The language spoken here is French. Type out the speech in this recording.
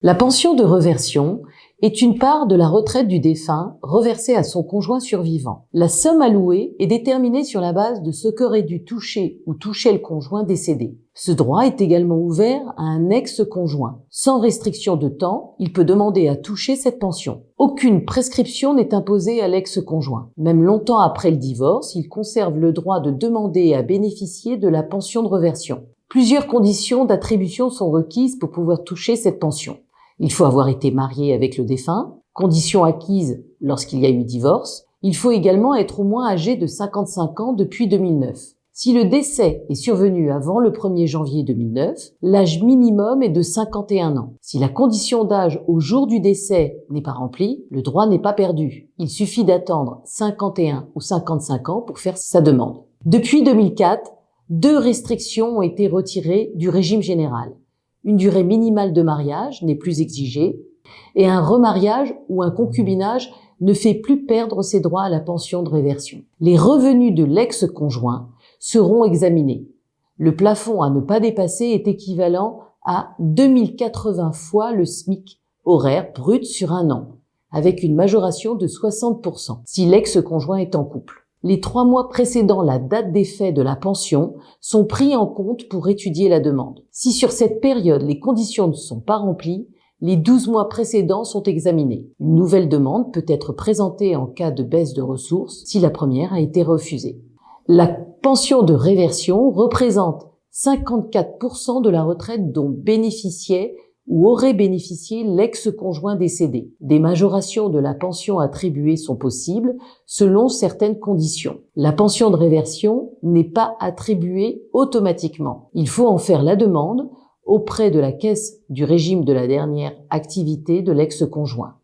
La pension de réversion est une part de la retraite du défunt reversée à son conjoint survivant. La somme allouée est déterminée sur la base de ce qu'aurait dû toucher ou touchait le conjoint décédé. Ce droit est également ouvert à un ex-conjoint. Sans restriction de temps, il peut demander à toucher cette pension. Aucune prescription n'est imposée à l'ex-conjoint. Même longtemps après le divorce, il conserve le droit de demander à bénéficier de la pension de réversion. Plusieurs conditions d'attribution sont requises pour pouvoir toucher cette pension. Il faut avoir été marié avec le défunt, condition acquise lorsqu'il y a eu divorce. Il faut également être au moins âgé de 55 ans depuis 2009. Si le décès est survenu avant le 1er janvier 2009, l'âge minimum est de 51 ans. Si la condition d'âge au jour du décès n'est pas remplie, le droit n'est pas perdu. Il suffit d'attendre 51 ou 55 ans pour faire sa demande. Depuis 2004, 2 restrictions ont été retirées du régime général. Une durée minimale de mariage n'est plus exigée et un remariage ou un concubinage ne fait plus perdre ses droits à la pension de réversion. Les revenus de l'ex-conjoint seront examinés. Le plafond à ne pas dépasser est équivalent à 2080 fois le SMIC horaire brut sur un an, avec une majoration de 60% si l'ex-conjoint est en couple. Les 3 mois précédant la date d'effet de la pension sont pris en compte pour étudier la demande. Si sur cette période les conditions ne sont pas remplies, les 12 mois précédents sont examinés. Une nouvelle demande peut être présentée en cas de baisse de ressources si la première a été refusée. La pension de réversion représente 54% de la retraite dont bénéficiait ou aurait bénéficié l'ex-conjoint décédé. Des majorations de la pension attribuée sont possibles selon certaines conditions. La pension de réversion n'est pas attribuée automatiquement. Il faut en faire la demande auprès de la caisse du régime de la dernière activité de l'ex-conjoint.